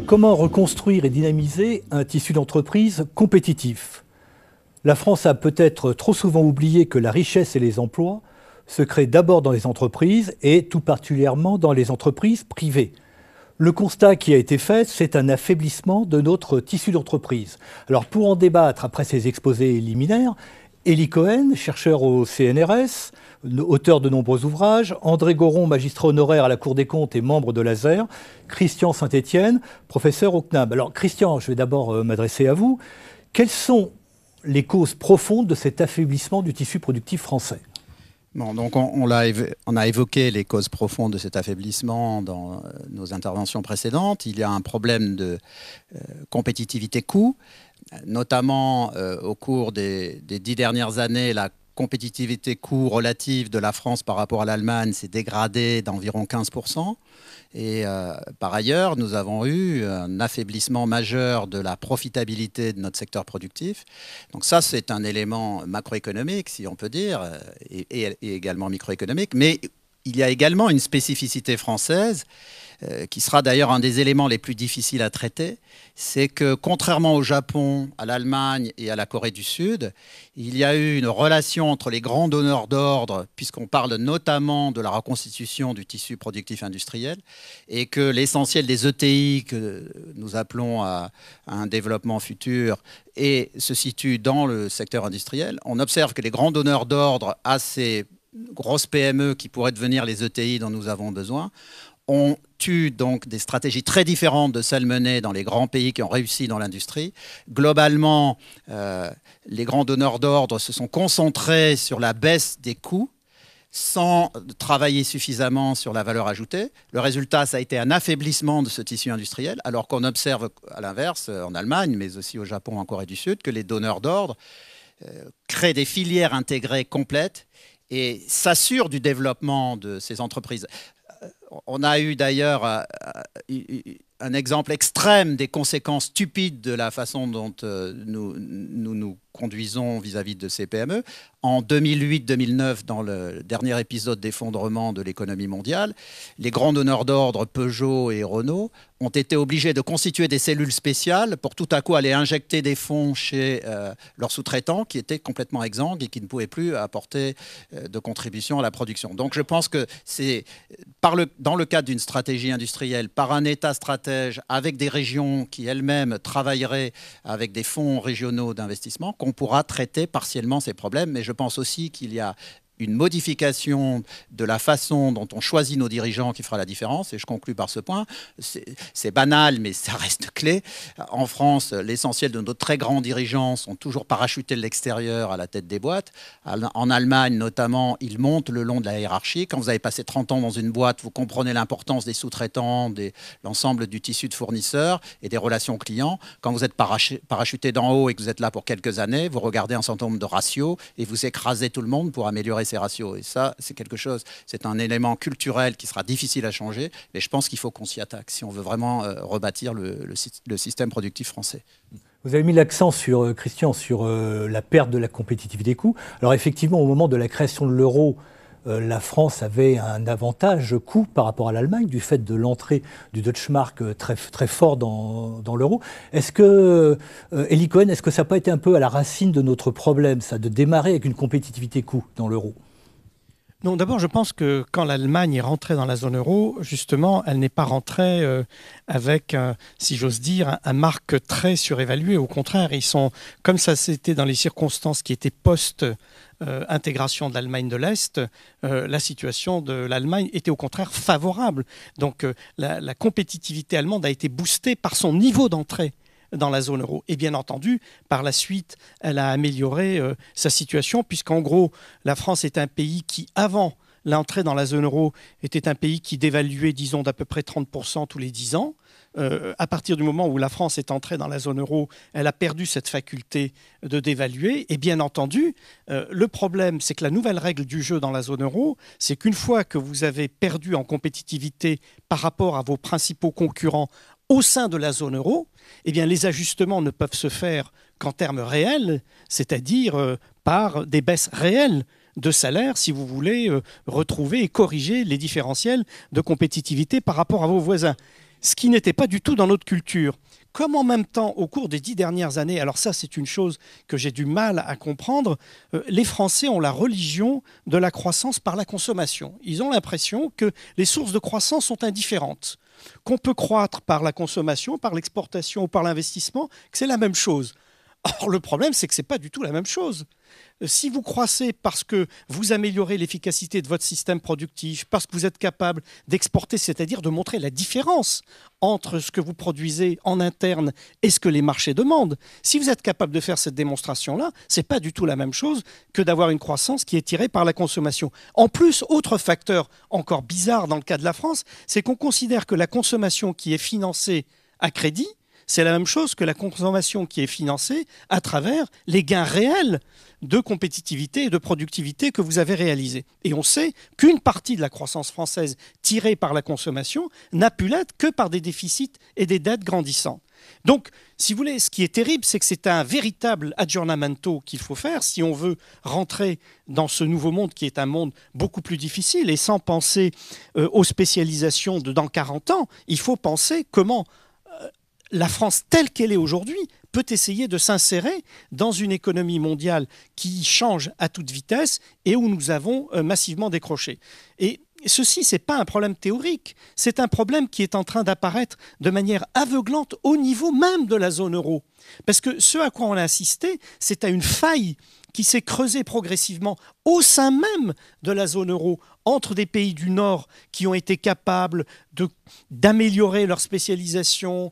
Comment reconstruire et dynamiser un tissu d'entreprise compétitif? La France a peut-être trop souvent oublié que la richesse et les emplois se créent d'abord dans les entreprises et tout particulièrement dans les entreprises privées. Le constat qui a été fait, c'est un affaiblissement de notre tissu d'entreprise. Alors pour en débattre après ces exposés liminaires, Élie Cohen, chercheur au CNRS, auteur de nombreux ouvrages, André Goron, magistrat honoraire à la Cour des comptes et membre de l'ASER, Christian Saint-Étienne, professeur au CNAB. Alors Christian, je vais d'abord m'adresser à vous. Quelles sont les causes profondes de cet affaiblissement du tissu productif français? Bon, donc on a évoqué les causes profondes de cet affaiblissement dans nos interventions précédentes. Il y a un problème de compétitivité coût, notamment au cours des 10 dernières années. La compétitivité coût relative de la France par rapport à l'Allemagne s'est dégradée d'environ 15%. Et par ailleurs, nous avons eu un affaiblissement majeur de la profitabilité de notre secteur productif. Donc ça, c'est un élément macroéconomique, si on peut dire, et également microéconomique. Mais il y a également une spécificité française qui sera d'ailleurs un des éléments les plus difficiles à traiter, c'est que contrairement au Japon, à l'Allemagne et à la Corée du Sud, il y a eu une relation entre les grands donneurs d'ordre, puisqu'on parle notamment de la reconstitution du tissu productif industriel, et que l'essentiel des ETI que nous appelons à un développement futur se situe dans le secteur industriel. On observe que les grands donneurs d'ordre à ces grosses PME qui pourraient devenir les ETI dont nous avons besoin, ont eu donc des stratégies très différentes de celles menées dans les grands pays qui ont réussi dans l'industrie. Globalement, les grands donneurs d'ordre se sont concentrés sur la baisse des coûts sans travailler suffisamment sur la valeur ajoutée. Le résultat, ça a été un affaiblissement de ce tissu industriel, alors qu'on observe à l'inverse en Allemagne, mais aussi au Japon, en Corée du Sud, que les donneurs d'ordre créent des filières intégrées complètes et s'assurent du développement de ces entreprises. On a eu d'ailleurs un exemple extrême des conséquences stupides de la façon dont nous conduisons vis-à-vis de ces PME. En 2008-2009, dans le dernier épisode d'effondrement de l'économie mondiale, les grands donneurs d'ordre, Peugeot et Renault, ont été obligés de constituer des cellules spéciales pour tout à coup aller injecter des fonds chez leurs sous-traitants qui étaient complètement exsangues et qui ne pouvaient plus apporter de contribution à la production. Donc je pense que c'est dans le cadre d'une stratégie industrielle, par un État stratège, avec des régions qui elles-mêmes travailleraient avec des fonds régionaux d'investissement, qu'on pourra traiter partiellement ces problèmes. Mais je pense aussi qu'il y a une modification de la façon dont on choisit nos dirigeants qui fera la différence. Et je conclus par ce point. C'est banal, mais ça reste clé. En France, l'essentiel de nos très grands dirigeants sont toujours parachutés de l'extérieur à la tête des boîtes. En Allemagne, notamment, ils montent le long de la hiérarchie. Quand vous avez passé 30 ans dans une boîte, vous comprenez l'importance des sous-traitants, l'ensemble du tissu de fournisseurs et des relations clients. Quand vous êtes parachuté d'en haut et que vous êtes là pour quelques années, vous regardez un certain nombre de ratios et vous écrasez tout le monde pour améliorer ces ratios. Et ça, c'est quelque chose, c'est un élément culturel qui sera difficile à changer, mais je pense qu'il faut qu'on s'y attaque si on veut vraiment rebâtir le système productif français. Vous avez mis l'accent, Christian, sur la perte de la compétitivité des coûts. Alors effectivement, au moment de la création de l'euro, la France avait un avantage coût par rapport à l'Allemagne du fait de l'entrée du Deutsche Mark très, très fort dans l'euro. Est-ce que, Élie Cohen, est-ce que ça n'a pas été un peu à la racine de notre problème, ça, de démarrer avec une compétitivité coût dans l'euro? Non, d'abord, je pense que quand l'Allemagne est rentrée dans la zone euro, justement, elle n'est pas rentrée avec, si j'ose dire, un marque très surévalué. Au contraire, ils sont, comme ça c'était dans les circonstances qui étaient post-intégration de l'Allemagne de l'Est, la situation de l'Allemagne était au contraire favorable. Donc la compétitivité allemande a été boostée par son niveau d'entrée dans la zone euro. Et bien entendu, par la suite, elle a amélioré sa situation, puisqu'en gros, la France est un pays qui, avant l'entrée dans la zone euro, était un pays qui dévaluait, disons, d'à peu près 30% tous les 10 ans. à partir du moment où la France est entrée dans la zone euro, elle a perdu cette faculté de dévaluer. Et bien entendu, le problème, c'est que la nouvelle règle du jeu dans la zone euro, c'est qu'une fois que vous avez perdu en compétitivité par rapport à vos principaux concurrents au sein de la zone euro, eh bien, les ajustements ne peuvent se faire qu'en termes réels, c'est-à-dire par des baisses réelles de salaire si vous voulez retrouver et corriger les différentiels de compétitivité par rapport à vos voisins. Ce qui n'était pas du tout dans notre culture. Comme en même temps, au cours des 10 dernières années, alors ça c'est une chose que j'ai du mal à comprendre, les Français ont la religion de la croissance par la consommation. Ils ont l'impression que les sources de croissance sont indifférentes, qu'on peut croître par la consommation, par l'exportation ou par l'investissement, que c'est la même chose. Or, le problème, c'est que ce n'est pas du tout la même chose. Si vous croissez parce que vous améliorez l'efficacité de votre système productif, parce que vous êtes capable d'exporter, c'est-à-dire de montrer la différence entre ce que vous produisez en interne et ce que les marchés demandent, si vous êtes capable de faire cette démonstration-là, ce n'est pas du tout la même chose que d'avoir une croissance qui est tirée par la consommation. En plus, autre facteur encore bizarre dans le cas de la France, c'est qu'on considère que la consommation qui est financée à crédit, c'est la même chose que la consommation qui est financée à travers les gains réels de compétitivité et de productivité que vous avez réalisés. Et on sait qu'une partie de la croissance française tirée par la consommation n'a pu l'être que par des déficits et des dettes grandissantes. Donc, si vous voulez, ce qui est terrible, c'est que c'est un véritable aggiornamento qu'il faut faire si on veut rentrer dans ce nouveau monde qui est un monde beaucoup plus difficile. Et sans penser aux spécialisations de dans 40 ans, il faut penser comment la France telle qu'elle est aujourd'hui peut essayer de s'insérer dans une économie mondiale qui change à toute vitesse et où nous avons massivement décroché. Et ceci, ce n'est pas un problème théorique, c'est un problème qui est en train d'apparaître de manière aveuglante au niveau même de la zone euro. Parce que ce à quoi on a assisté, c'est à une faille qui s'est creusée progressivement au sein même de la zone euro, entre des pays du Nord qui ont été capables d'améliorer leur spécialisation,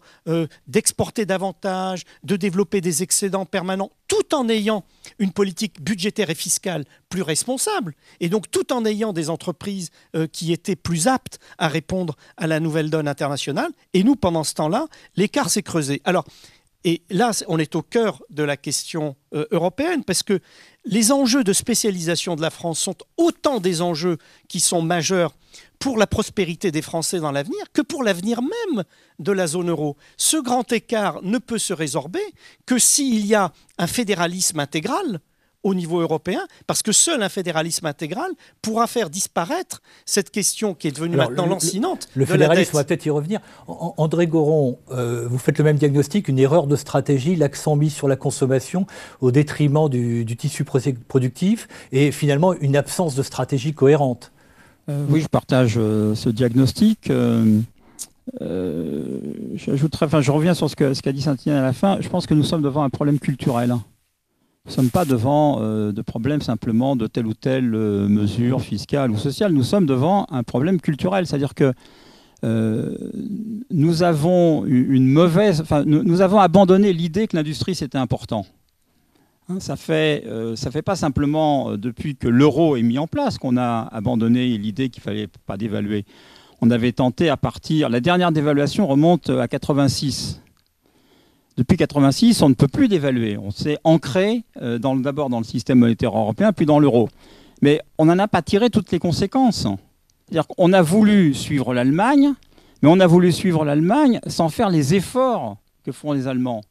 d'exporter davantage, de développer des excédents permanents, tout en ayant une politique budgétaire et fiscale plus responsable, et donc tout en ayant des entreprises qui étaient plus aptes à répondre à la nouvelle donne internationale. Et nous, pendant ce temps-là, l'écart s'est creusé. Alors, et là, on est au cœur de la question européenne, parce que les enjeux de spécialisation de la France sont autant des enjeux qui sont majeurs pour la prospérité des Français dans l'avenir que pour l'avenir même de la zone euro. Ce grand écart ne peut se résorber que s'il y a un fédéralisme intégral au niveau européen, parce que seul un fédéralisme intégral pourra faire disparaître cette question qui est devenue maintenant lancinante. Le fédéralisme, on va peut-être y revenir. André Goron, vous faites le même diagnostic, une erreur de stratégie, l'accent mis sur la consommation au détriment du tissu productif et finalement une absence de stratégie cohérente. Oui, je partage ce diagnostic. Je reviens sur ce qu'a dit Saint-Étienne à la fin. Je pense que nous sommes devant un problème culturel. Nous ne sommes pas devant de problème simplement de telle ou telle mesure fiscale ou sociale. Nous sommes devant un problème culturel. C'est-à-dire que nous avons nous avons abandonné l'idée que l'industrie c'était important. Hein, ça fait pas simplement depuis que l'euro est mis en place qu'on a abandonné l'idée qu'il fallait pas dévaluer. On avait tenté la dernière dévaluation remonte à 86. Depuis 86, on ne peut plus dévaluer. On s'est ancré d'abord dans le système monétaire européen, puis dans l'euro. Mais on n'en a pas tiré toutes les conséquences. C'est-à-dire qu'on a voulu suivre l'Allemagne, mais on a voulu suivre l'Allemagne sans faire les efforts que font les Allemands.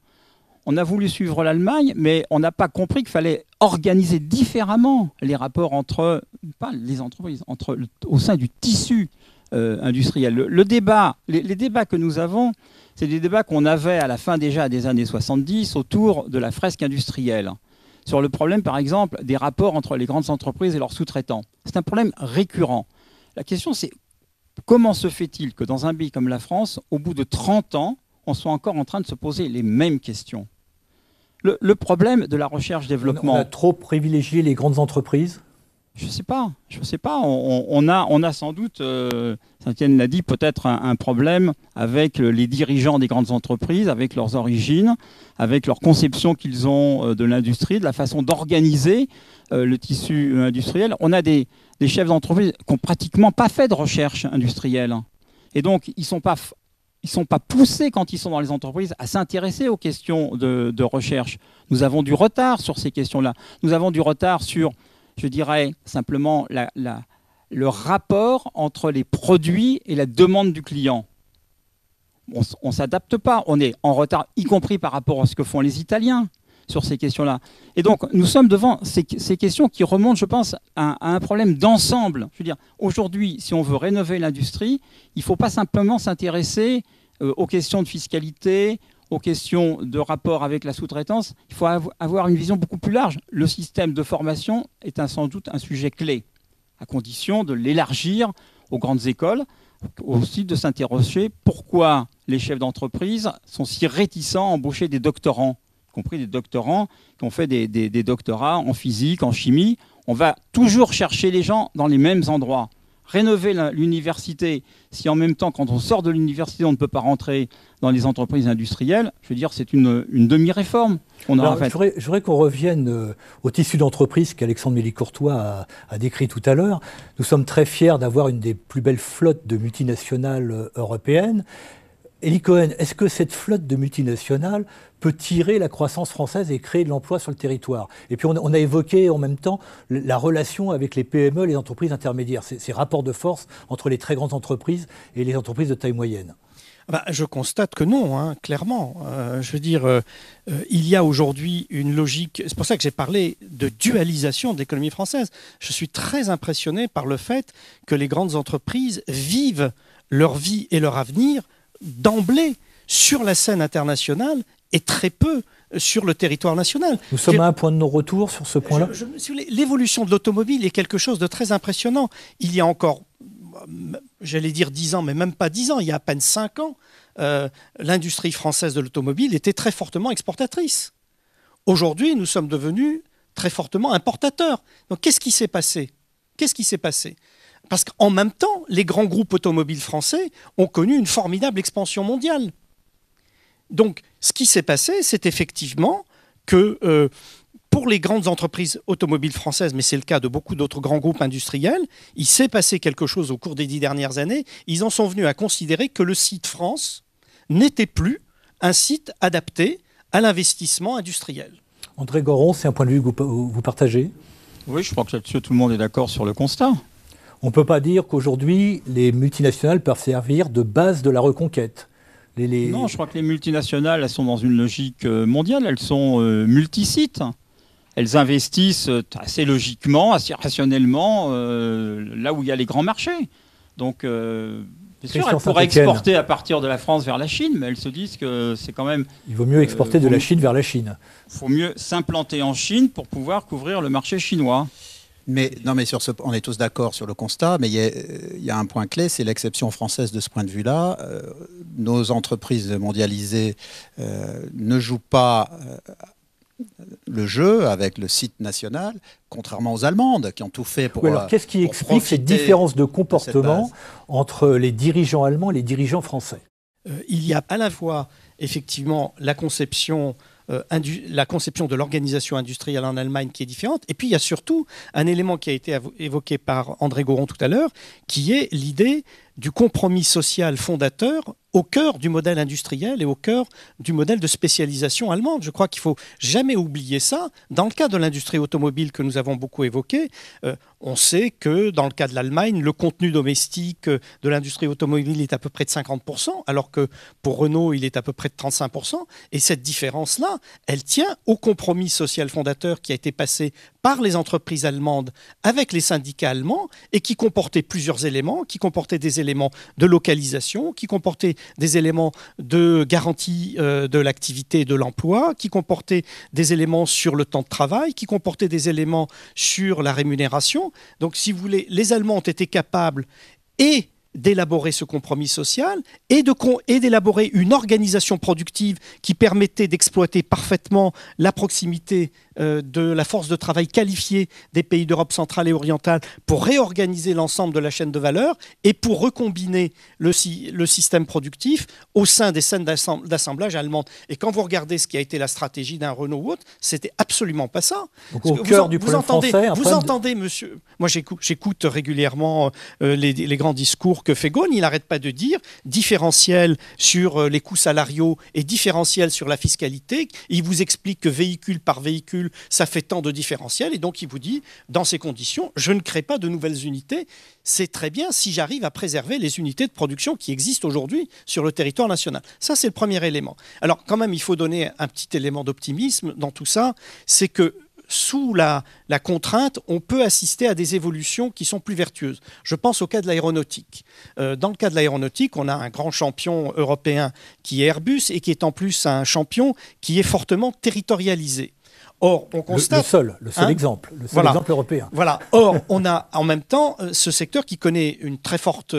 On a voulu suivre l'Allemagne, mais on n'a pas compris qu'il fallait organiser différemment les rapports entre, pas les entreprises, au sein du tissu industriel. Les débats que nous avons, c'est des débats qu'on avait à la fin déjà des années 70 autour de la fresque industrielle. Sur le problème, par exemple, des rapports entre les grandes entreprises et leurs sous-traitants. C'est un problème récurrent. La question, c'est comment se fait-il que dans un pays comme la France, au bout de 30 ans, on soit encore en train de se poser les mêmes questions? Le problème de la recherche-développement... On a trop privilégié les grandes entreprises? Je sais pas. On a sans doute, Saint-Étienne l'a dit, peut-être un problème avec les dirigeants des grandes entreprises, avec leurs origines, avec leur conception qu'ils ont de l'industrie, de la façon d'organiser le tissu industriel. On a des chefs d'entreprise qui n'ont pratiquement pas fait de recherche industrielle. Et donc, ils ne sont pas sont pas poussés quand ils sont dans les entreprises à s'intéresser aux questions de recherche. Nous avons du retard sur ces questions-là. Nous avons du retard sur, je dirais simplement, le rapport entre les produits et la demande du client. On ne s'adapte pas, on est en retard, y compris par rapport à ce que font les Italiens sur ces questions-là. Et donc, nous sommes devant ces questions qui remontent, je pense, à un problème d'ensemble. Je veux dire, aujourd'hui, si on veut rénover l'industrie, il ne faut pas simplement s'intéresser aux questions de fiscalité, aux questions de rapport avec la sous-traitance. Il faut avoir une vision beaucoup plus large. Le système de formation est sans doute un sujet clé, à condition de l'élargir aux grandes écoles, aussi de s'interroger pourquoi les chefs d'entreprise sont si réticents à embaucher des doctorants, y compris des doctorants qui ont fait des doctorats en physique, en chimie. On va toujours chercher les gens dans les mêmes endroits. Rénover l'université, si en même temps, quand on sort de l'université, on ne peut pas rentrer dans les entreprises industrielles, je veux dire, c'est une demi-réforme qu'on aura faite. Je voudrais qu'on revienne au tissu d'entreprise qu'Alexandre Mély-Courtois a décrit tout à l'heure. Nous sommes très fiers d'avoir une des plus belles flottes de multinationales européennes. Elie Cohen, est-ce que cette flotte de multinationales peut tirer la croissance française et créer de l'emploi sur le territoire? Et puis on a évoqué en même temps la relation avec les PME, les entreprises intermédiaires, ces rapports de force entre les très grandes entreprises et les entreprises de taille moyenne. Je constate que non, hein, clairement. Je veux dire, il y a aujourd'hui une logique, c'est pour ça que j'ai parlé de dualisation de l'économie française. Je suis très impressionné par le fait que les grandes entreprises vivent leur vie et leur avenir d'emblée sur la scène internationale et très peu sur le territoire national. Nous sommes à un point de non-retour sur ce point-là. L'évolution de l'automobile est quelque chose de très impressionnant. Il y a encore, j'allais dire 10 ans, mais même pas 10 ans, il y a à peine 5 ans, l'industrie française de l'automobile était très fortement exportatrice. Aujourd'hui, nous sommes devenus très fortement importateurs. Donc qu'est-ce qui s'est passé? Parce qu'en même temps, les grands groupes automobiles français ont connu une formidable expansion mondiale. Donc, ce qui s'est passé, c'est effectivement que pour les grandes entreprises automobiles françaises, mais c'est le cas de beaucoup d'autres grands groupes industriels, il s'est passé quelque chose au cours des 10 dernières années. Ils en sont venus à considérer que le site France n'était plus un site adapté à l'investissement industriel. André Goron, c'est un point de vue que vous partagez? Oui, je crois que là-dessus, tout le monde est d'accord sur le constat. On ne peut pas dire qu'aujourd'hui, les multinationales peuvent servir de base de la reconquête. Non, je crois que les multinationales, elles sont dans une logique mondiale, elles sont multisites. Elles investissent assez logiquement, assez rationnellement, là où il y a les grands marchés. Donc, bien sûr, elles pourraient exporter à partir de la France vers la Chine, mais elles se disent que c'est quand même... Il vaut mieux exporter de la Chine vers la Chine. Il faut mieux s'implanter en Chine pour pouvoir couvrir le marché chinois. Mais sur on est tous d'accord sur le constat, mais il y a un point clé, c'est l'exception française de ce point de vue-là. Nos entreprises mondialisées ne jouent pas le jeu avec le site national, contrairement aux Allemandes qui ont tout fait pour... alors, qu'est-ce qui explique cette différence de comportement entre les dirigeants allemands et les dirigeants français? Il y a à la fois, effectivement, la conception de l'organisation industrielle en Allemagne qui est différente. Et puis, il y a surtout un élément qui a été évoqué par André Goron tout à l'heure, qui est l'idée du compromis social fondateur au cœur du modèle industriel et au cœur du modèle de spécialisation allemande. Je crois qu'il ne faut jamais oublier ça. Dans le cas de l'industrie automobile que nous avons beaucoup évoqué, on sait que dans le cas de l'Allemagne, le contenu domestique de l'industrie automobile est à peu près de 50%, alors que pour Renault, il est à peu près de 35%. Et cette différence-là, elle tient au compromis social fondateur qui a été passé par les entreprises allemandes avec les syndicats allemands et qui comportait plusieurs éléments, qui comportait des éléments de localisation, qui comportait des éléments de garantie de l'activité et de l'emploi, qui comportait des éléments sur le temps de travail, qui comportait des éléments sur la rémunération. Donc, si vous voulez, les Allemands ont été capables et d'élaborer ce compromis social et d'élaborer une organisation productive qui permettait d'exploiter parfaitement la proximité de la force de travail qualifiée des pays d'Europe centrale et orientale pour réorganiser l'ensemble de la chaîne de valeur et pour recombiner le système productif au sein des chaînes d'assemblage allemandes. Et quand vous regardez ce qui a été la stratégie d'un Renault ou autre, c'était absolument pas ça. Donc, au cœur du problème français... Vous entendez, monsieur... Moi, j'écoute régulièrement les grands discours discours que fait Ghosn, il n'arrête pas de dire différentiel sur les coûts salariaux et différentiel sur la fiscalité. Il vous explique que véhicule par véhicule, ça fait tant de différentiel. Et donc, il vous dit, dans ces conditions, je ne crée pas de nouvelles unités. C'est très bien si j'arrive à préserver les unités de production qui existent aujourd'hui sur le territoire national. Ça, c'est le premier élément. Alors, quand même, il faut donner un petit élément d'optimisme dans tout ça, c'est que sous la contrainte, on peut assister à des évolutions qui sont plus vertueuses. Je pense au cas de l'aéronautique. Dans le cas de l'aéronautique, on a un grand champion européen qui est Airbus et qui est en plus un champion qui est fortement territorialisé. Or, on constate... Le seul exemple européen. Voilà. Or, on a en même temps ce secteur qui connaît une très forte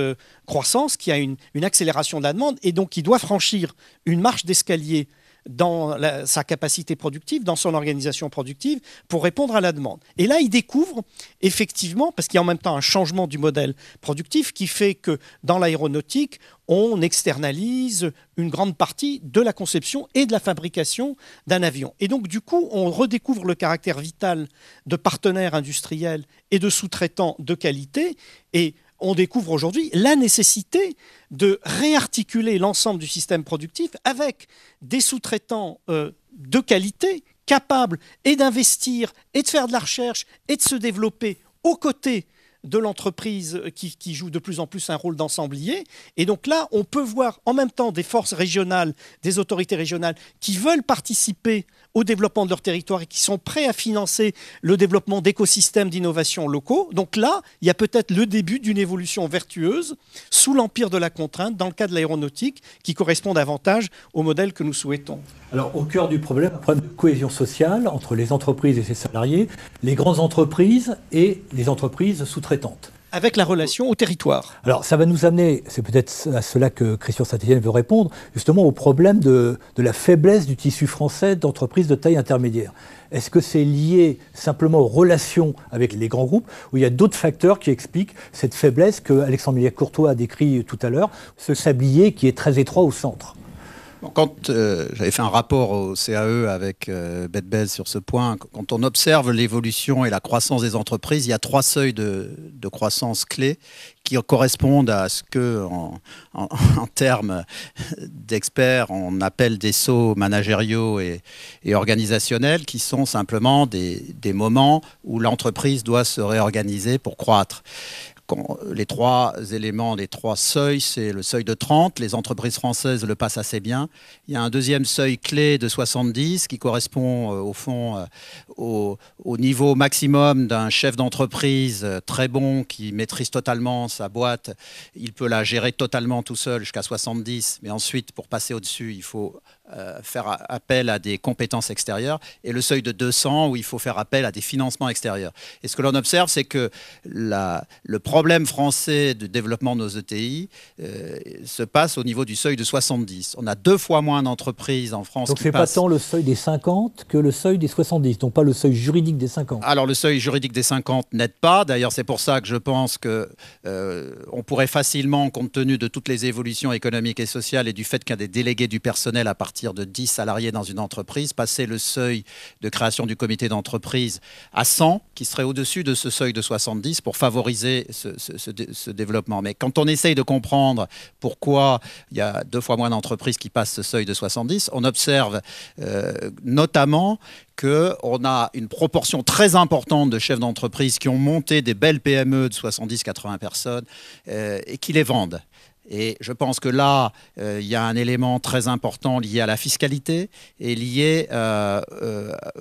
croissance, qui a une accélération de la demande et donc qui doit franchir une marche d'escalier dans sa capacité productive, dans son organisation productive, pour répondre à la demande. Et là, il découvre, effectivement, parce qu'il y a en même temps un changement du modèle productif qui fait que dans l'aéronautique, on externalise une grande partie de la conception et de la fabrication d'un avion. Et donc, du coup, on redécouvre le caractère vital de partenaires industriels et de sous-traitants de qualité. Et on découvre aujourd'hui la nécessité de réarticuler l'ensemble du système productif avec des sous-traitants de qualité, capables et d'investir et de faire de la recherche et de se développer aux côtés de l'entreprise qui joue de plus en plus un rôle d'ensemblier. Et donc là, on peut voir en même temps des forces régionales, des autorités régionales qui veulent participer au développement de leur territoire et qui sont prêts à financer le développement d'écosystèmes d'innovation locaux. Donc là, il y a peut-être le début d'une évolution vertueuse sous l'empire de la contrainte, dans le cas de l'aéronautique, qui correspond davantage au modèle que nous souhaitons. Alors, au cœur du problème, un problème de cohésion sociale entre les entreprises et ses salariés, les grandes entreprises et les entreprises sous-traitantes. Avec la relation au territoire. Alors, ça va nous amener, c'est peut-être à cela que Christian Saint-Étienne veut répondre, justement au problème de la faiblesse du tissu français d'entreprises de taille intermédiaire. Est-ce que c'est lié simplement aux relations avec les grands groupes ou il y a d'autres facteurs qui expliquent cette faiblesse que Alexandre Milliac-Courtois a décrit tout à l'heure, ce sablier qui est très étroit au centre? Quand j'avais fait un rapport au CAE avec Betbel sur ce point, quand on observe l'évolution et la croissance des entreprises, il y a 3 seuils de croissance clés qui correspondent à ce que, en termes d'experts, on appelle des sauts managériaux et organisationnels, qui sont simplement des moments où l'entreprise doit se réorganiser pour croître. Les 3 éléments, les 3 seuils, c'est le seuil de 30, les entreprises françaises le passent assez bien. Il y a un deuxième seuil clé de 70 qui correspond au fond au niveau maximum d'un chef d'entreprise très bon qui maîtrise totalement sa boîte. Il peut la gérer totalement tout seul jusqu'à 70, mais ensuite pour passer au-dessus, il faut faire appel à des compétences extérieures, et le seuil de 200 où il faut faire appel à des financements extérieurs. Et ce que l'on observe, c'est que le problème français de développement de nos ETI se passe au niveau du seuil de 70. On a 2 fois moins d'entreprises en France. Donc c'est pas tant le seuil des 50 que le seuil des 70, donc pas le seuil juridique des 50. Alors le seuil juridique des 50 n'aide pas. D'ailleurs, c'est pour ça que je pense que on pourrait facilement, compte tenu de toutes les évolutions économiques et sociales et du fait qu'il y a des délégués du personnel à partir de 10 salariés dans une entreprise, passer le seuil de création du comité d'entreprise à 100, qui serait au-dessus de ce seuil de 70 pour favoriser ce développement. Mais quand on essaye de comprendre pourquoi il y a 2 fois moins d'entreprises qui passent ce seuil de 70, on observe notamment qu'on a une proportion très importante de chefs d'entreprise qui ont monté des belles PME de 70-80 personnes et qui les vendent. Et je pense que là, il y a un élément très important lié à la fiscalité et lié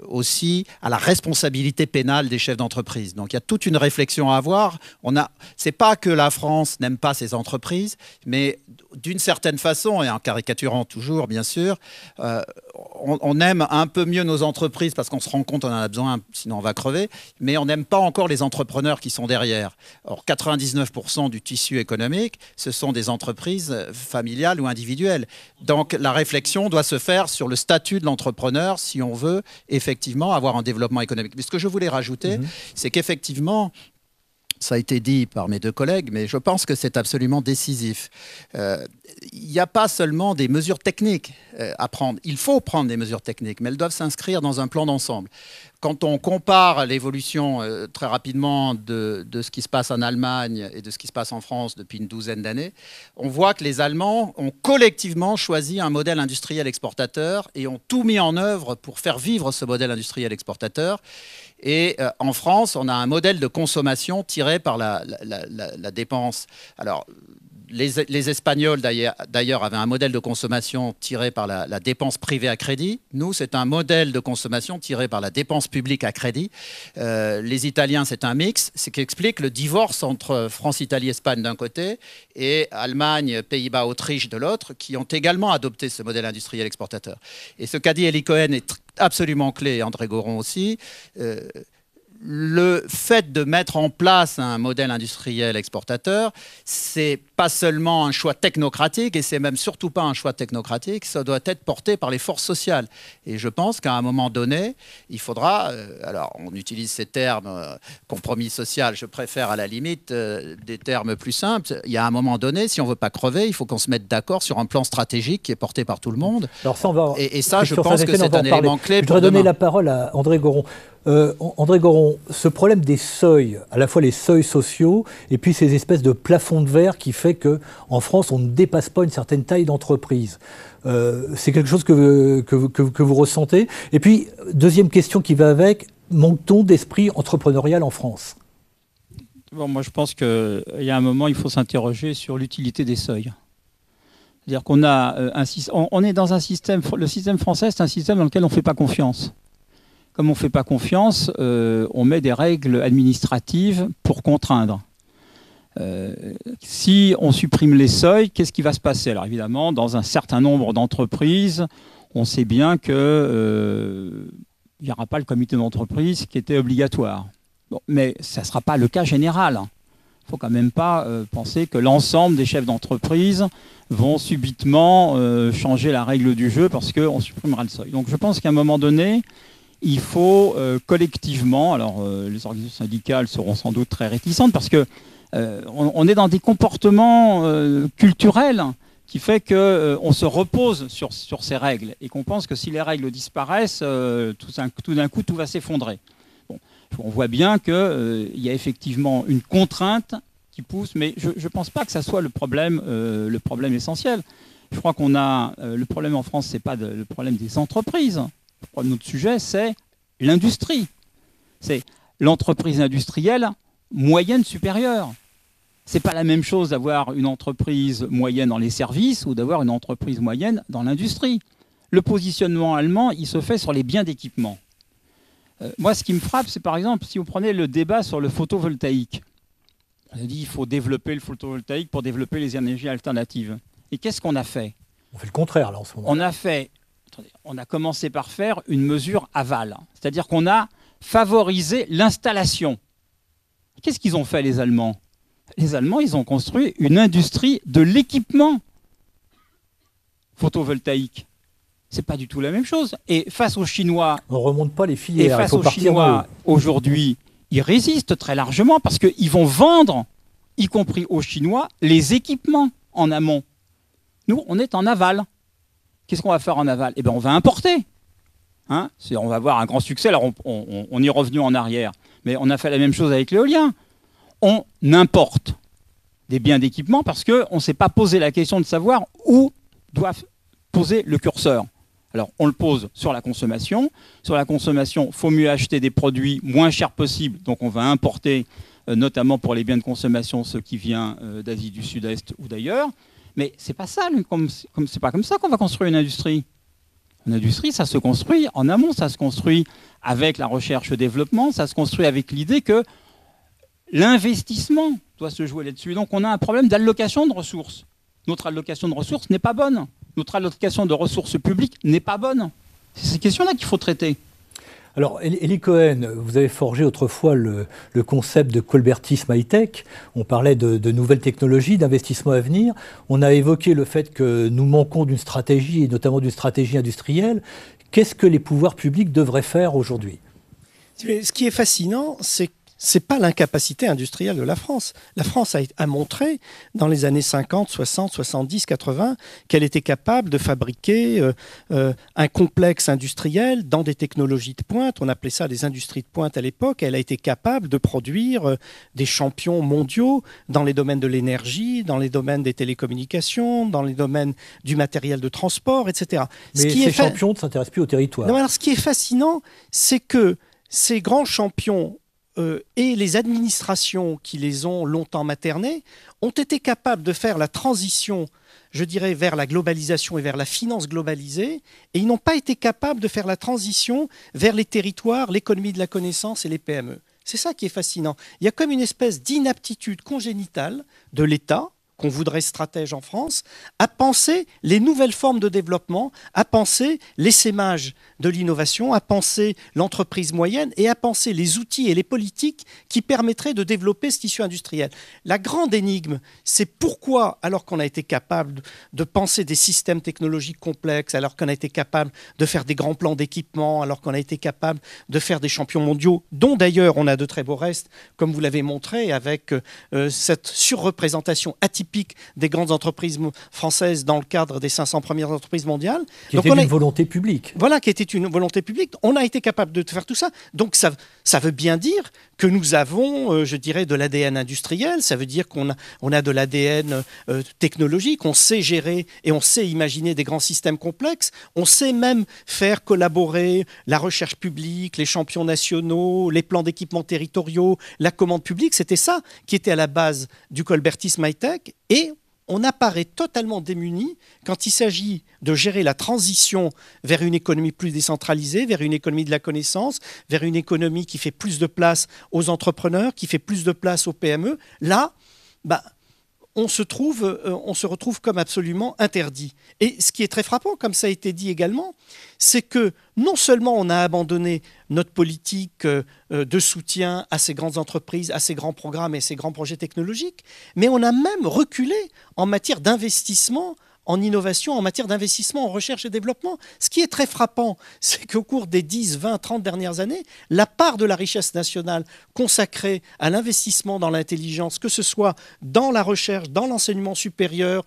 aussi à la responsabilité pénale des chefs d'entreprise. Donc il y a toute une réflexion à avoir. C'est pas que la France n'aime pas ses entreprises, mais d'une certaine façon, et en caricaturant toujours, bien sûr, on aime un peu mieux nos entreprises parce qu'on se rend compte qu'on en a besoin, sinon on va crever, mais on n'aime pas encore les entrepreneurs qui sont derrière. Or, 99% du tissu économique, ce sont des entreprises familiales ou individuelles. Donc, la réflexion doit se faire sur le statut de l'entrepreneur si on veut effectivement avoir un développement économique. Mais ce que je voulais rajouter, c'est qu'effectivement, ça a été dit par mes 2 collègues, mais je pense que c'est absolument décisif. Il n'y a pas seulement des mesures techniques à prendre. Il faut prendre des mesures techniques, mais elles doivent s'inscrire dans un plan d'ensemble. quand on compare l'évolution très rapidement de ce qui se passe en Allemagne et de ce qui se passe en France depuis une douzaine d'années, on voit que les Allemands ont collectivement choisi un modèle industriel exportateur et ont tout mis en œuvre pour faire vivre ce modèle industriel exportateur. Et en France, on a un modèle de consommation tiré par la dépense. Alors, les Espagnols, d'ailleurs, avaient un modèle de consommation tiré par la dépense privée à crédit. Nous, c'est un modèle de consommation tiré par la dépense publique à crédit. Les Italiens, c'est un mix. C'est ce qui explique le divorce entre France, Italie, Espagne d'un côté et Allemagne, Pays-Bas, Autriche de l'autre, qui ont également adopté ce modèle industriel exportateur. Et ce qu'a dit Eli Cohen est absolument clé, et André Goron aussi. Le fait de mettre en place un modèle industriel exportateur, c'est pas seulement un choix technocratique, et c'est même surtout pas un choix technocratique, ça doit être porté par les forces sociales. Et je pense qu'à un moment donné, il faudra, alors on utilise ces termes, compromis social, je préfère à la limite des termes plus simples. Il y a un moment donné, si on veut pas crever, il faut qu'on se mette d'accord sur un plan stratégique qui est porté par tout le monde. Alors ça, on va, et ça, je pense que c'est un élément clé pour demain. Je voudrais donner la parole à André Goron. André Goron, ce problème des seuils, à la fois les seuils sociaux et puis ces espèces de plafonds de verre qui fait qu'en France, on ne dépasse pas une certaine taille d'entreprise. C'est quelque chose que vous ressentez. Et puis, deuxième question qui va avec, manque-t-on d'esprit entrepreneurial en France ? Bon, moi, je pense qu'il y a un moment, il faut s'interroger sur l'utilité des seuils. C'est-à-dire qu'on a on est dans un système, le système français, c'est un système dans lequel on ne fait pas confiance. Comme on ne fait pas confiance, on met des règles administratives pour contraindre. Si on supprime les seuils, qu'est-ce qui va se passer? Alors évidemment, dans un certain nombre d'entreprises, on sait bien qu'il n'y aura pas le comité d'entreprise qui était obligatoire. Bon, mais ça ne sera pas le cas général. Il ne faut quand même pas penser que l'ensemble des chefs d'entreprise vont subitement changer la règle du jeu parce qu'on supprimera le seuil. Donc je pense qu'à un moment donné, il faut collectivement, alors les organisations syndicales seront sans doute très réticentes parce que on est dans des comportements culturels qui fait qu'on se repose sur ces règles et qu'on pense que si les règles disparaissent, tout d'un coup tout va s'effondrer. Bon, on voit bien qu'il y a effectivement une contrainte qui pousse, mais je ne pense pas que ça soit le problème essentiel. Je crois qu'on a le problème en France, c'est pas le problème des entreprises. Notre sujet, c'est l'industrie. C'est l'entreprise industrielle moyenne supérieure. Ce n'est pas la même chose d'avoir une entreprise moyenne dans les services ou d'avoir une entreprise moyenne dans l'industrie. Le positionnement allemand, il se fait sur les biens d'équipement. Moi, ce qui me frappe, c'est par exemple, si vous prenez le débat sur le photovoltaïque. On a dit qu'il faut développer le photovoltaïque pour développer les énergies alternatives. Et qu'est-ce qu'on a fait? On fait le contraire, là, en ce moment. On a commencé par faire une mesure aval. C'est-à-dire qu'on a favorisé l'installation. Qu'est-ce qu'ils ont fait, les Allemands? Les Allemands, ils ont construit une industrie de l'équipement photovoltaïque. C'est pas du tout la même chose. Et face aux Chinois... On ne remonte pas les filières. Et face aux Chinois, aujourd'hui, ils résistent très largement parce qu'ils vont vendre, y compris aux Chinois, les équipements en amont. Nous, on est en aval. Qu'est-ce qu'on va faire en aval? Eh bien, on va importer. Hein, on va avoir un grand succès. Alors, on y est revenu en arrière. Mais on a fait la même chose avec l'éolien. On importe des biens d'équipement parce qu'on ne s'est pas posé la question de savoir où doit poser le curseur. Alors, on le pose sur la consommation. Sur la consommation, il faut mieux acheter des produits moins chers possibles. Donc, on va importer, notamment pour les biens de consommation, ce qui vient d'Asie du Sud-Est ou d'ailleurs. Mais c'est pas ça, c'est pas comme ça qu'on va construire une industrie. Une industrie, ça se construit en amont, ça se construit avec la recherche-développement, ça se construit avec l'idée que l'investissement doit se jouer là-dessus. Donc on a un problème d'allocation de ressources. Notre allocation de ressources n'est pas bonne. Notre allocation de ressources publiques n'est pas bonne. C'est ces questions-là qu'il faut traiter. Alors, Eli Cohen, vous avez forgé autrefois le concept de colbertisme high-tech. On parlait de nouvelles technologies, d'investissements à venir. On a évoqué le fait que nous manquons d'une stratégie, et notamment d'une stratégie industrielle. Qu'est-ce que les pouvoirs publics devraient faire aujourd'hui? Ce qui est fascinant, c'est c'est pas l'incapacité industrielle de la France. La France a montré dans les années 50, 60, 70, 80 qu'elle était capable de fabriquer un complexe industriel dans des technologies de pointe. On appelait ça des industries de pointe à l'époque. Elle a été capable de produire des champions mondiaux dans les domaines de l'énergie, dans les domaines des télécommunications, dans les domaines du matériel de transport, etc. Mais ces champions ne s'intéressent plus au territoire. Non, alors, ce qui est fascinant, c'est que ces grands champions et les administrations qui les ont longtemps maternés ont été capables de faire la transition, je dirais, vers la globalisation et vers la finance globalisée, et ils n'ont pas été capables de faire la transition vers les territoires, l'économie de la connaissance et les PME. C'est ça qui est fascinant. Il y a comme une espèce d'inaptitude congénitale de l'État, qu'on voudrait stratège en France, à penser les nouvelles formes de développement, à penser l'essaimage de l'innovation, à penser l'entreprise moyenne et à penser les outils et les politiques qui permettraient de développer ce tissu industriel. La grande énigme, c'est pourquoi, alors qu'on a été capable de penser des systèmes technologiques complexes, alors qu'on a été capable de faire des grands plans d'équipement, alors qu'on a été capable de faire des champions mondiaux, dont d'ailleurs on a de très beaux restes, comme vous l'avez montré, avec cette surreprésentation atypique des grandes entreprises françaises dans le cadre des 500 premières entreprises mondiales. Qui était une volonté publique. Voilà, qui était une volonté publique. On a été capable de faire tout ça. Donc ça veut bien dire que nous avons, je dirais, de l'ADN industriel. Ça veut dire qu'on a de l'ADN technologique. On sait gérer et on sait imaginer des grands systèmes complexes. On sait même faire collaborer la recherche publique, les champions nationaux, les plans d'équipement territoriaux, la commande publique. C'était ça qui était à la base du colbertisme high-tech. Et on apparaît totalement démuni quand il s'agit de gérer la transition vers une économie plus décentralisée, vers une économie de la connaissance, vers une économie qui fait plus de place aux entrepreneurs, qui fait plus de place aux PME. Là, on se retrouve comme absolument interdit. Et ce qui est très frappant, comme ça a été dit également, c'est que non seulement on a abandonné notre politique de soutien à ces grandes entreprises, à ces grands programmes et ces grands projets technologiques, mais on a même reculé en matière d'investissement en innovation, en matière d'investissement en recherche et développement. Ce qui est très frappant, c'est qu'au cours des 10, 20, 30 dernières années, la part de la richesse nationale consacrée à l'investissement dans l'intelligence, que ce soit dans la recherche, dans l'enseignement supérieur,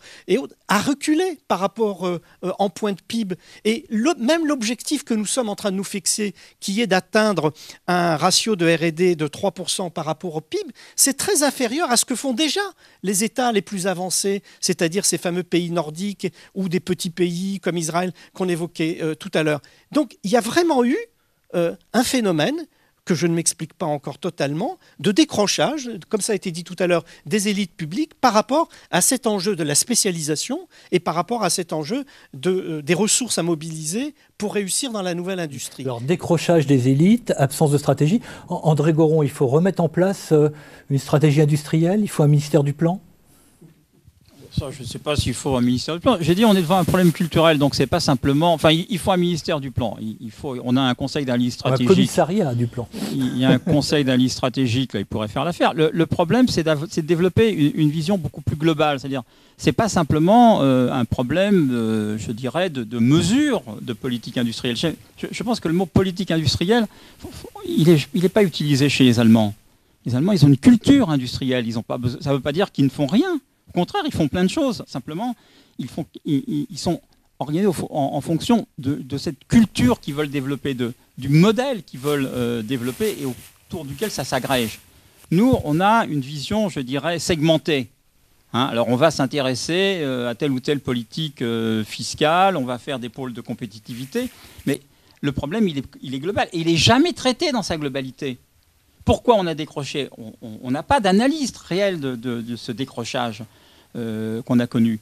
a reculé par rapport en point de PIB. Et même l'objectif que nous sommes en train de nous fixer, qui est d'atteindre un ratio de R&D de 3% par rapport au PIB, c'est très inférieur à ce que font déjà les États les plus avancés, c'est-à-dire ces fameux pays nordiques ou des petits pays comme Israël qu'on évoquait tout à l'heure. Donc il y a vraiment eu un phénomène que je ne m'explique pas encore totalement, de décrochage, comme ça a été dit tout à l'heure, des élites publiques par rapport à cet enjeu de la spécialisation et par rapport à cet enjeu des ressources à mobiliser pour réussir dans la nouvelle industrie. Alors, décrochage des élites, absence de stratégie. André Goron, il faut remettre en place une stratégie industrielle, il faut un ministère du plan ? Ça, je ne sais pas s'il faut un ministère du plan. J'ai dit on est devant un problème culturel, donc c'est pas simplement. Enfin, il faut un ministère du plan. On a un conseil d'un livre stratégique. Un commissariat du plan. Il y a un conseil d'un livre stratégique, là, il pourrait faire l'affaire. Le problème, c'est de développer une vision beaucoup plus globale. C'est-à-dire, c'est pas simplement un problème, je dirais, de mesure de politique industrielle. Je pense que le mot politique industrielle, il est pas utilisé chez les Allemands. Les Allemands, ils ont une culture industrielle. Ils ont pas besoin, ça ne veut pas dire qu'ils ne font rien. Au contraire, ils font plein de choses. Simplement, ils sont organisés en fonction de cette culture qu'ils veulent développer, du modèle qu'ils veulent développer et autour duquel ça s'agrège. Nous, on a une vision, je dirais, segmentée. Alors, on va s'intéresser à telle ou telle politique fiscale, on va faire des pôles de compétitivité, mais le problème, il est global. Et il n'est jamais traité dans sa globalité. Pourquoi on a décroché ? On n'a pas d'analyse réelle de ce décrochage qu'on a connu.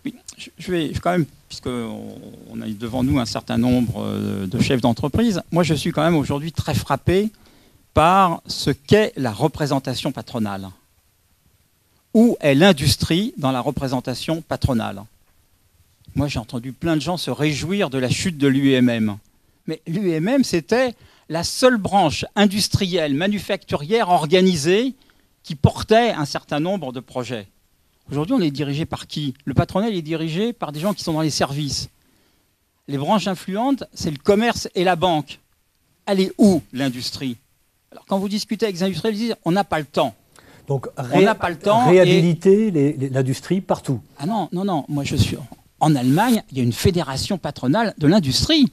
Mais je vais quand même, puisqu'on a devant nous un certain nombre de chefs d'entreprise, moi je suis quand même aujourd'hui très frappé par ce qu'est la représentation patronale. Où est l'industrie dans la représentation patronale ? Moi j'ai entendu plein de gens se réjouir de la chute de l'UIMM. Mais l'UIMM, c'était la seule branche industrielle, manufacturière organisée qui portait un certain nombre de projets. Aujourd'hui, on est dirigé par qui ? Le patronat est dirigé par des gens qui sont dans les services. Les branches influentes, c'est le commerce et la banque. Elle est où, l'industrie ? Alors, quand vous discutez avec les industriels, ils disent on n'a pas le temps. Donc, On n'a pas le temps. réhabiliter l'industrie partout. Ah non, non, non. Moi, je suis en Allemagne. Il y a une fédération patronale de l'industrie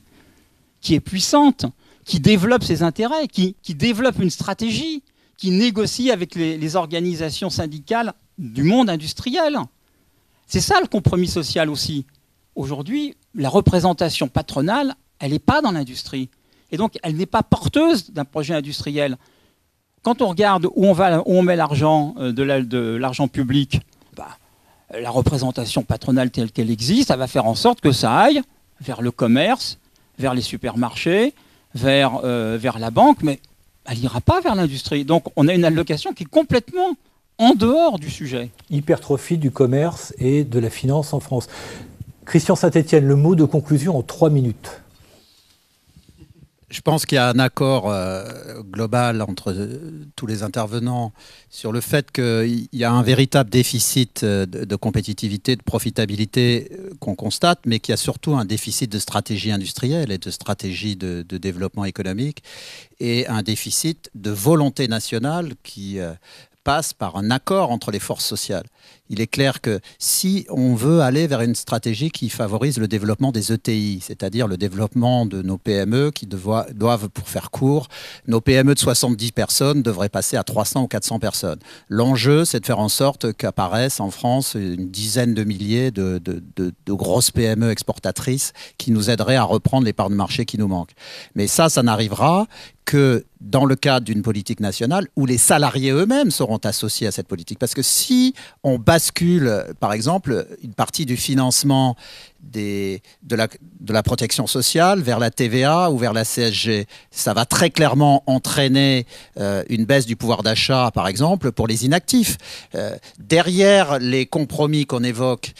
qui est puissante, qui développe ses intérêts, qui développe une stratégie, qui négocie avec les organisations syndicales du monde industriel. C'est ça le compromis social aussi. Aujourd'hui, la représentation patronale, elle n'est pas dans l'industrie. Et donc, elle n'est pas porteuse d'un projet industriel. Quand on regarde où on met l'argent, de l'argent public, la représentation patronale telle qu'elle existe, elle va faire en sorte que ça aille vers le commerce, vers les supermarchés, vers la banque, mais elle n'ira pas vers l'industrie. Donc on a une allocation qui est complètement en dehors du sujet. Hypertrophie du commerce et de la finance en France. Christian Saint-Etienne, le mot de conclusion en 3 minutes. Je pense qu'il y a un accord global entre tous les intervenants sur le fait qu'il y a un véritable déficit de compétitivité, de profitabilité qu'on constate, mais qu'il y a surtout un déficit de stratégie industrielle et de stratégie de développement économique et un déficit de volonté nationale qui passe par un accord entre les forces sociales. Il est clair que si on veut aller vers une stratégie qui favorise le développement des ETI, c'est-à-dire le développement de nos PME qui doivent, pour faire court, nos PME de 70 personnes devraient passer à 300 ou 400 personnes. L'enjeu, c'est de faire en sorte qu'apparaissent en France une dizaine de milliers de grosses PME exportatrices qui nous aideraient à reprendre les parts de marché qui nous manquent. Mais ça n'arrivera que dans le cadre d'une politique nationale où les salariés eux-mêmes seront associés à cette politique. Parce que si on bascule, par exemple, une partie du financement de la protection sociale vers la TVA ou vers la CSG, ça va très clairement entraîner une baisse du pouvoir d'achat, par exemple, pour les inactifs. Derrière les compromis qu'on évoque,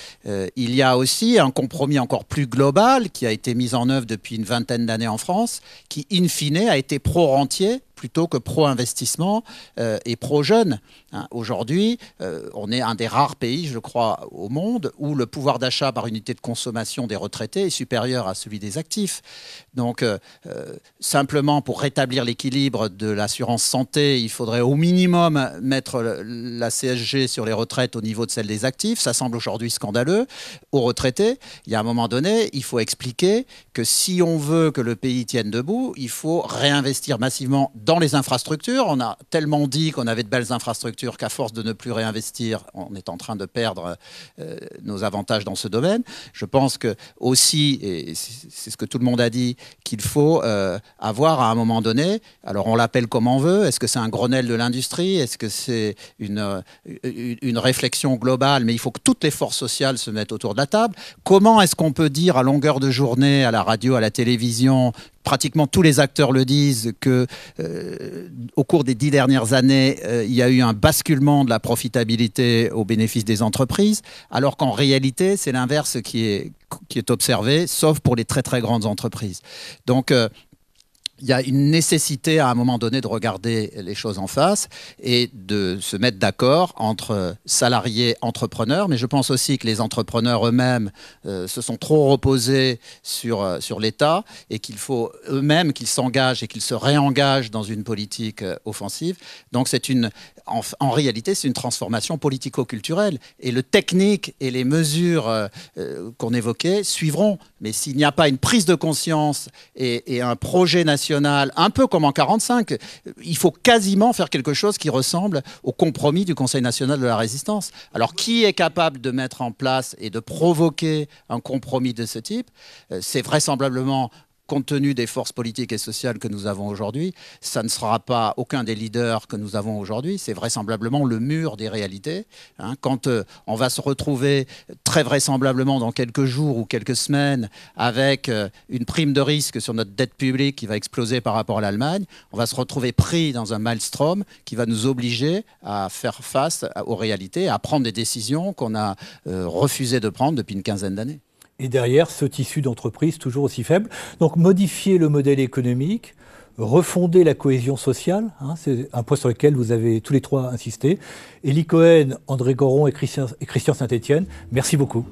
il y a aussi un compromis encore plus global qui a été mis en œuvre depuis une vingtaine d'années en France, qui, in fine, a été pro-rentier plutôt que pro-investissement et pro-jeune. Aujourd'hui, on est un des rares pays, je crois, au monde où le pouvoir d'achat par unité de consommation des retraités est supérieur à celui des actifs. Donc, simplement pour rétablir l'équilibre de l'assurance santé, il faudrait au minimum mettre la CSG sur les retraites au niveau de celle des actifs. Ça semble aujourd'hui scandaleux. Aux retraités, il y a un moment donné, il faut expliquer que si on veut que le pays tienne debout, il faut réinvestir massivement dans les infrastructures. On a tellement dit qu'on avait de belles infrastructures qu'à force de ne plus réinvestir, on est en train de perdre nos avantages dans ce domaine. Je pense que aussi, et c'est ce que tout le monde a dit, qu'il faut avoir à un moment donné, alors on l'appelle comme on veut, est-ce que c'est un Grenelle de l'industrie, est-ce que c'est une réflexion globale, mais il faut que toutes les forces sociales se mettent autour de la table. Comment est-ce qu'on peut dire à longueur de journée, à la radio, à la télévision, pratiquement tous les acteurs le disent, que au cours des 10 dernières années, il y a eu un basculement de la profitabilité au bénéfice des entreprises, alors qu'en réalité, c'est l'inverse qui est observé, sauf pour les très très grandes entreprises. Donc, il y a une nécessité à un moment donné de regarder les choses en face et de se mettre d'accord entre salariés et entrepreneurs. Mais je pense aussi que les entrepreneurs eux-mêmes se sont trop reposés sur l'État et qu'il faut eux-mêmes qu'ils s'engagent et qu'ils se réengagent dans une politique offensive. Donc en réalité, c'est une transformation politico-culturelle. Et le technique et les mesures qu'on évoquait suivront. Mais s'il n'y a pas une prise de conscience et un projet national, un peu comme en 1945, il faut quasiment faire quelque chose qui ressemble au compromis du Conseil national de la résistance. Alors, qui est capable de mettre en place et de provoquer un compromis de ce type? C'est vraisemblablement, compte tenu des forces politiques et sociales que nous avons aujourd'hui, ça ne sera pas aucun des leaders que nous avons aujourd'hui, c'est vraisemblablement le mur des réalités. Quand on va se retrouver très vraisemblablement dans quelques jours ou quelques semaines avec une prime de risque sur notre dette publique qui va exploser par rapport à l'Allemagne, on va se retrouver pris dans un maelstrom qui va nous obliger à faire face aux réalités, à prendre des décisions qu'on a refusé de prendre depuis une quinzaine d'années. Et derrière, ce tissu d'entreprise toujours aussi faible. Donc modifier le modèle économique, refonder la cohésion sociale, c'est un point sur lequel vous avez tous les trois insisté. Élie Cohen, André Goron et Christian Saint-Etienne, merci beaucoup.